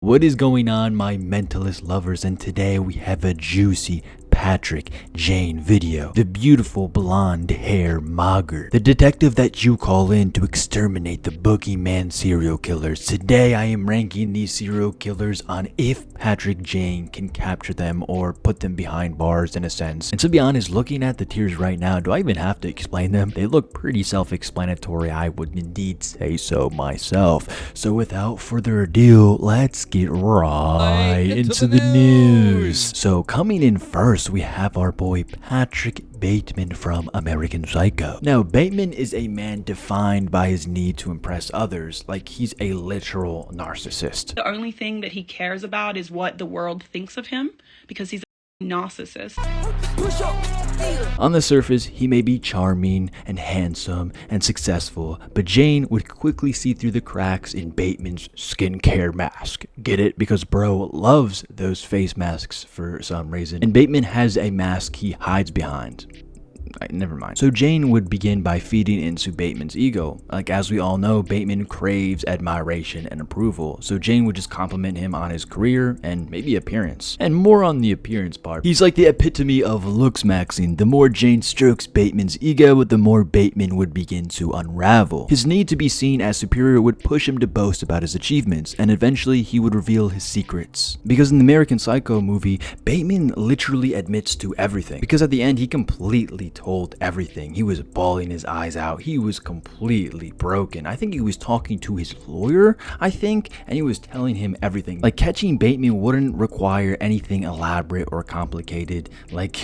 What is going on, my mentalist lovers? And today we have a juicy Patrick Jane video. The beautiful blonde hair mogger, the detective that you call in to exterminate the boogeyman serial killers. Today I am ranking these serial killers on if Patrick Jane can capture them or put them behind bars in a sense. And to be honest, looking at the tiers right now, do I even have to explain them? They look pretty self-explanatory. I would indeed say so myself. So without further ado, let's get right into the news. So coming in first, we have our boy Patrick Baitman from American Psycho. Now, Baitman is a man defined by his need to impress others, like he's a literal narcissist. The only thing that he cares about is what the world thinks of him, because he's a narcissist. On the surface, he may be charming and handsome and successful, but Jane would quickly see through the cracks in Baitman's skincare mask. Get it? Because bro loves those face masks for some reason. And Baitman has a mask he hides behind. Never mind. So Jane would begin by feeding into Baitman's ego. Like, as we all know, Baitman craves admiration and approval. So Jane would just compliment him on his career and maybe appearance. And more on the appearance part. He's like the epitome of looks maxing. The more Jane strokes Baitman's ego, the more Baitman would begin to unravel. His need to be seen as superior would push him to boast about his achievements, and eventually he would reveal his secrets. Because in the American Psycho movie, Baitman literally admits to everything. Because at the end, he completely told everything. He was bawling his eyes out. He was completely broken. I think he was talking to his lawyer, and he was telling him everything. Like, catching Baitman wouldn't require anything elaborate or complicated, like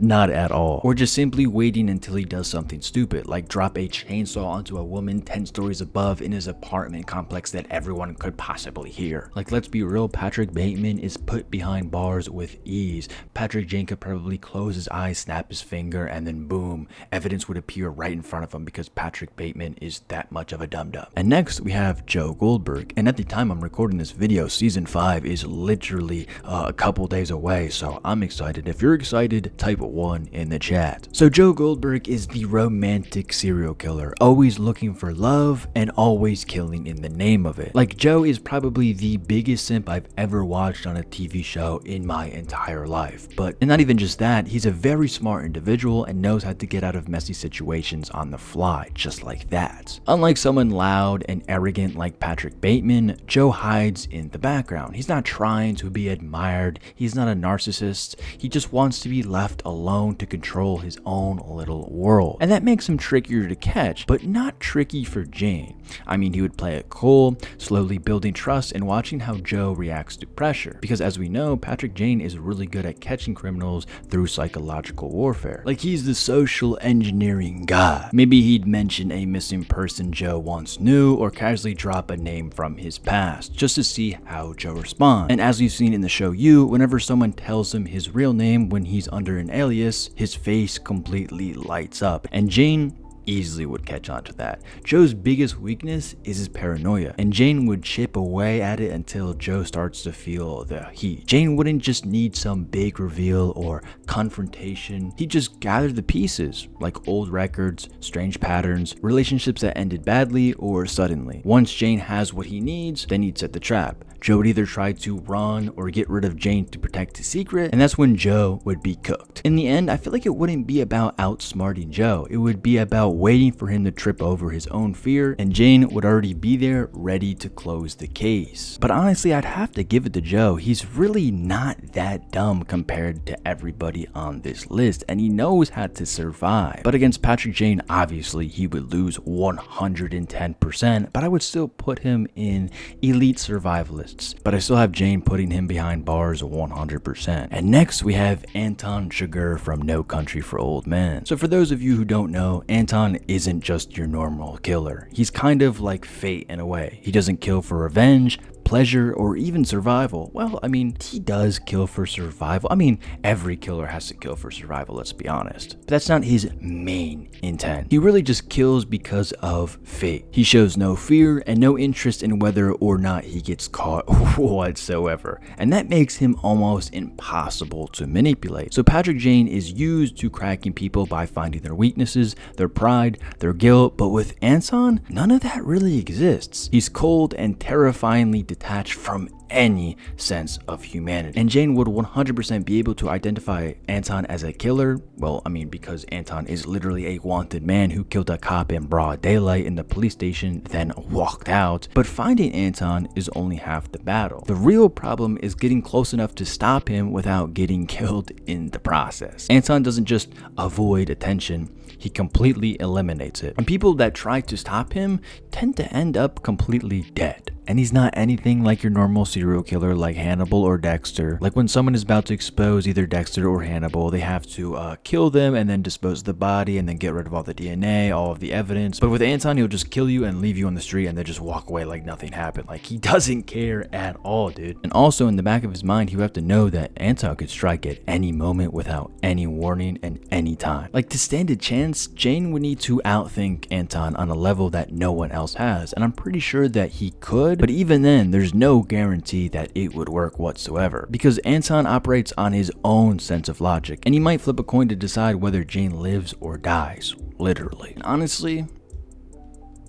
not at all. Or just simply waiting until he does something stupid, like drop a chainsaw onto a woman 10 stories above in his apartment complex that everyone could possibly hear. Like, let's be real, Patrick Baitman is put behind bars with ease. Patrick Jane could probably close his eyes, snap his finger, and then boom, evidence would appear right in front of him because Patrick Baitman is that much of a dum-dum. And next we have Joe Goldberg, and at the time I'm recording this video, season 5 is literally a couple days away, so I'm excited. If you're excited, type 1 in the chat. So Joe Goldberg is the romantic serial killer, always looking for love and always killing in the name of it. Like, Joe is probably the biggest simp I've ever watched on a TV show in my entire life. And not even just that, he's a very smart individual and knows how to get out of messy situations on the fly, just like that. Unlike someone loud and arrogant like Patrick Baitman, Joe hides in the background. He's not trying to be admired. He's not a narcissist. He just wants to be left alone to control his own little world. And that makes him trickier to catch, but not tricky for Jane. I mean, he would play it cool, slowly building trust and watching how Joe reacts to pressure. Because as we know, Patrick Jane is really good at catching criminals through psychological warfare. Like, he's the social engineering guy. Maybe he'd mention a missing person Joe once knew, or casually drop a name from his past, just to see how Joe responds. And as we've seen in the show You, whenever someone tells him his real name when he's under an alias, his face completely lights up. And Jane easily would catch on to that. Joe's biggest weakness is his paranoia, and Jane would chip away at it until Joe starts to feel the heat. Jane wouldn't just need some big reveal or confrontation. He'd just gather the pieces, like old records, strange patterns, relationships that ended badly or suddenly. Once Jane has what he needs, then he'd set the trap. Joe would either try to run or get rid of Jane to protect his secret, and that's when Joe would be cooked. In the end, I feel like it wouldn't be about outsmarting Joe. It would be about waiting for him to trip over his own fear, and Jane would already be there ready to close the case. But honestly, I'd have to give it to Joe. He's really not that dumb compared to everybody on this list, and he knows how to survive. But against Patrick Jane, obviously, he would lose 110%, but I would still put him in elite survivalists. But I still have Jane putting him behind bars 100%. And next we have Anton from No Country for Old Men. So for those of you who don't know, Anton isn't just your normal killer. He's kind of like fate in a way. He doesn't kill for revenge, pleasure, or even survival. Well, I mean, he does kill for survival. I mean, every killer has to kill for survival, let's be honest. But that's not his main intent. He really just kills because of fate. He shows no fear and no interest in whether or not he gets caught whatsoever. And that makes him almost impossible to manipulate. So Patrick Jane is used to cracking people by finding their weaknesses, their pride, their guilt, but with Anton, none of that really exists. He's cold and terrifyingly detached from any sense of humanity. And Jane would 100% be able to identify Anton as a killer. Well, I mean, because Anton is literally a wanted man who killed a cop in broad daylight in the police station, then walked out. But finding Anton is only half the battle. The real problem is getting close enough to stop him without getting killed in the process. Anton doesn't just avoid attention, he completely eliminates it. And people that try to stop him tend to end up completely dead. And he's not anything like your normal serial killer like Hannibal or Dexter. Like when someone is about to expose either Dexter or Hannibal, they have to kill them and then dispose of the body and then get rid of all the DNA, all of the evidence. But with Anton, he'll just kill you and leave you on the street and then just walk away like nothing happened. Like he doesn't care at all, dude. And also in the back of his mind, he would have to know that Anton could strike at any moment without any warning and any time. Like to stand a chance, Jane would need to outthink Anton on a level that no one else has. And I'm pretty sure that he could. But even then, there's no guarantee that it would work whatsoever, because Anton operates on his own sense of logic, and he might flip a coin to decide whether Jane lives or dies, literally. And honestly,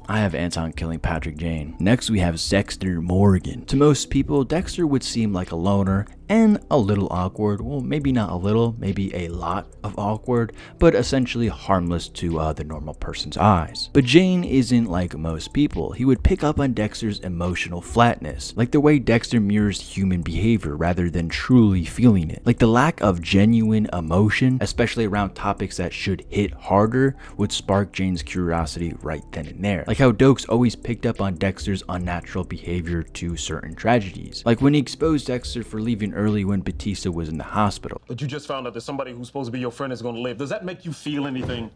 I have Anton killing Patrick Jane. Next, we have Dexter Morgan. To most people, Dexter would seem like a loner and a little awkward. Well, maybe not a little, maybe a lot of awkward, but essentially harmless to the normal person's eyes. But Jane isn't like most people. He would pick up on Dexter's emotional flatness, like the way Dexter mirrors human behavior rather than truly feeling it. Like the lack of genuine emotion, especially around topics that should hit harder, would spark Jane's curiosity right then and there. Like how Dokes always picked up on Dexter's unnatural behavior to certain tragedies. Like when he exposed Dexter for leaving early when Batista was in the hospital. But you just found out that somebody who's supposed to be your friend is going to live. Does that make you feel anything?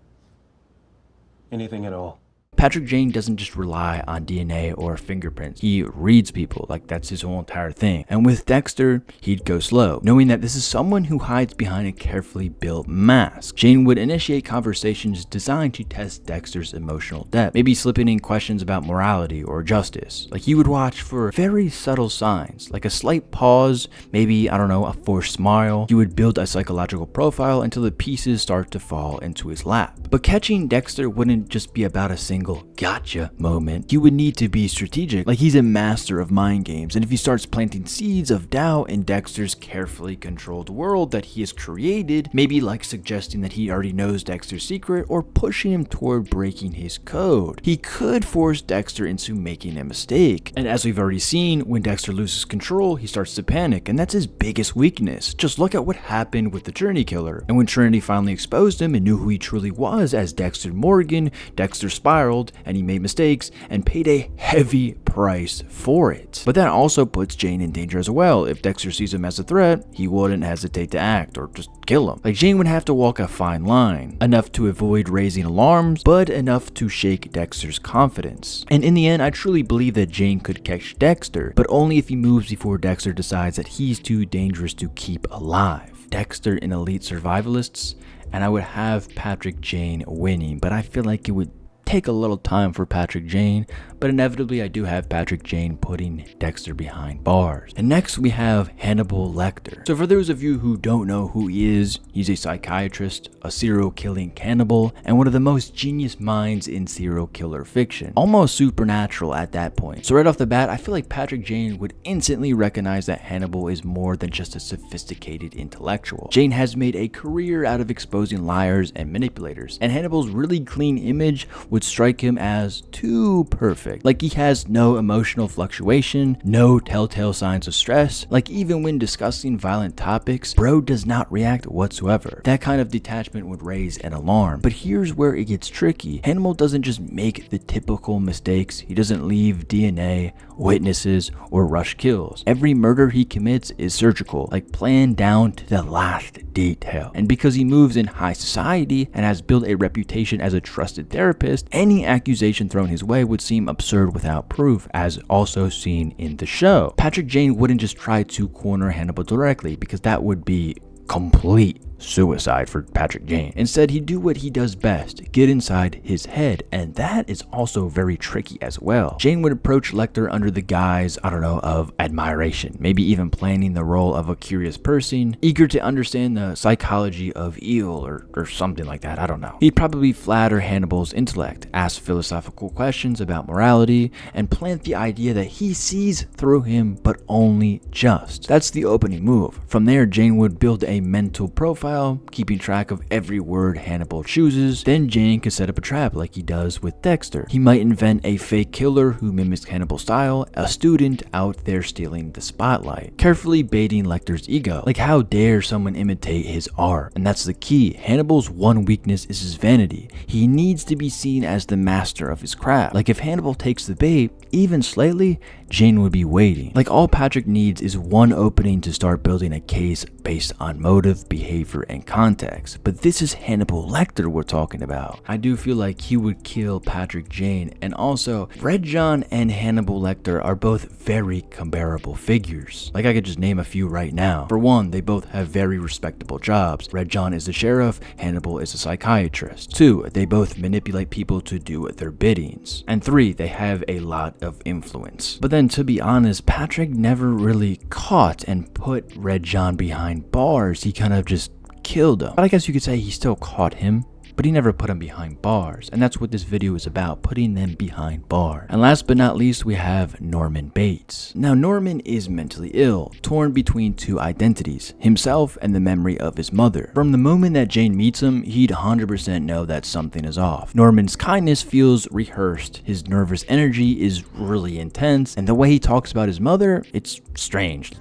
Anything at all? Patrick Jane doesn't just rely on DNA or fingerprints. He reads people, like that's his whole entire thing. And with Dexter, he'd go slow, knowing that this is someone who hides behind a carefully built mask. Jane would initiate conversations designed to test Dexter's emotional depth, maybe slipping in questions about morality or justice. Like he would watch for very subtle signs, like a slight pause, maybe, I don't know, a forced smile. He would build a psychological profile until the pieces start to fall into his lap. But catching Dexter wouldn't just be about a single gotcha moment. He would need to be strategic, like he's a master of mind games, and if he starts planting seeds of doubt in Dexter's carefully controlled world that he has created, maybe like suggesting that he already knows Dexter's secret or pushing him toward breaking his code, he could force Dexter into making a mistake. And as we've already seen, when Dexter loses control, he starts to panic, and that's his biggest weakness. Just look at what happened with the Trinity Killer. And when Trinity finally exposed him and knew who he truly was as Dexter Morgan, Dexter spiraled and he made mistakes and paid a heavy price for it. But that also puts Jane in danger as well. If Dexter sees him as a threat, he wouldn't hesitate to act or just kill him. Like Jane would have to walk a fine line, enough to avoid raising alarms, but enough to shake Dexter's confidence. And in the end, I truly believe that Jane could catch Dexter, but only if he moves before Dexter decides that he's too dangerous to keep alive. Dexter in Elite Survivalists, and I would have Patrick Jane winning, but I feel like it would take a little time for Patrick Jane, but inevitably I do have Patrick Jane putting Dexter behind bars. And next we have Hannibal Lecter. So for those of you who don't know who he is, he's a psychiatrist, a serial killing cannibal, and one of the most genius minds in serial killer fiction. Almost supernatural at that point. So right off the bat, I feel like Patrick Jane would instantly recognize that Hannibal is more than just a sophisticated intellectual. Jane has made a career out of exposing liars and manipulators, and Hannibal's really clean image would strike him as too perfect. Like he has no emotional fluctuation, no telltale signs of stress. Like even when discussing violent topics, bro does not react whatsoever. That kind of detachment would raise an alarm. But here's where it gets tricky. Hannibal doesn't just make the typical mistakes. He doesn't leave DNA, witnesses, or rush kills. Every murder he commits is surgical, like planned down to the last detail. And because he moves in high society and has built a reputation as a trusted therapist, any accusation thrown his way would seem absurd without proof, as also seen in the show. Patrick Jane wouldn't just try to corner Hannibal directly, because that would be complete suicide for Patrick Jane. Instead, he'd do what he does best, get inside his head, and that is also very tricky as well. Jane would approach Lecter under the guise, I don't know, of admiration, maybe even planning the role of a curious person, eager to understand the psychology of evil or something like that, I don't know. He'd probably flatter Hannibal's intellect, ask philosophical questions about morality, and plant the idea that he sees through him, but only just. That's the opening move. From there, Jane would build a mental profile, keeping track of every word Hannibal chooses. Then Jane could set up a trap like he does with Dexter. He might invent a fake killer who mimics Hannibal's style, a student out there stealing the spotlight, carefully baiting Lecter's ego. Like, how dare someone imitate his art? And that's the key. Hannibal's one weakness is his vanity. He needs to be seen as the master of his craft. Like, if Hannibal takes the bait, even slightly, Jane would be waiting. Like, all Patrick needs is one opening to start building a case based on motive, behavior, and context. But this is Hannibal Lecter we're talking about. I do feel like he would kill Patrick Jane, and also Red John and Hannibal Lecter are both very comparable figures. Like, I could just name a few right now. For one, they both have very respectable jobs. Red John is the sheriff, Hannibal is a psychiatrist. 2, they both manipulate people to do their biddings. And 3, they have a lot of influence. But then, to be honest, Patrick never really caught and put Red John behind bars. He kind of just killed him. But I guess you could say he still caught him, but he never put him behind bars. And that's what this video is about, putting them behind bars. And last but not least, we have Norman Bates. Now, Norman is mentally ill, torn between two identities, himself and the memory of his mother. From the moment that Jane meets him, he'd 100% know that something is off. Norman's kindness feels rehearsed, his nervous energy is really intense, and the way he talks about his mother, it's strange.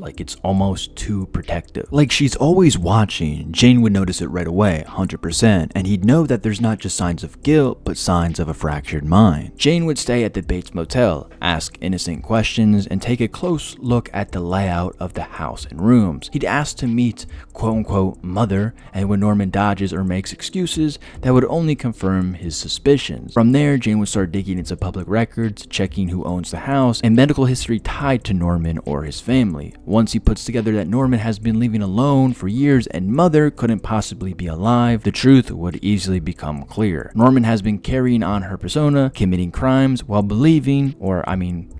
Like, it's almost too protective. Like, she's always watching. Jane would notice it right away, 100%, and he'd know that there's not just signs of guilt, but signs of a fractured mind. Jane would stay at the Bates Motel, ask innocent questions, and take a close look at the layout of the house and rooms. He'd ask to meet quote-unquote mother, and when Norman dodges or makes excuses, that would only confirm his suspicions. From there, Jane would start digging into public records, checking who owns the house, and medical history tied to Norman or his family. Once he puts together that Norman has been living alone for years and mother couldn't possibly be alive, the truth would easily become clear. Norman has been carrying on her persona, committing crimes while believing, or I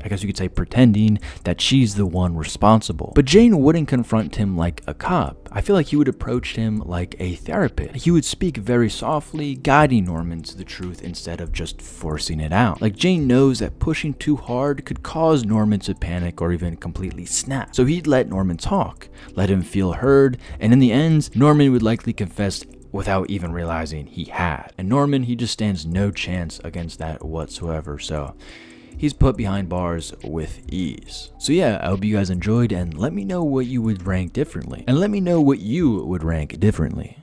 guess you could say pretending, that she's the one responsible. But Jane wouldn't confront him like a cop. I feel like he would approach him like a therapist. He would speak very softly, guiding Norman to the truth instead of just forcing it out. Like, Jane knows that pushing too hard could cause Norman to panic or even completely snap. So he'd let Norman talk, let him feel heard, and in the end, Norman would likely confess without even realizing he had. And Norman, he just stands no chance against that whatsoever, so he's put behind bars with ease. So yeah, I hope you guys enjoyed, and let me know what you would rank differently. And let me know what you would rank differently.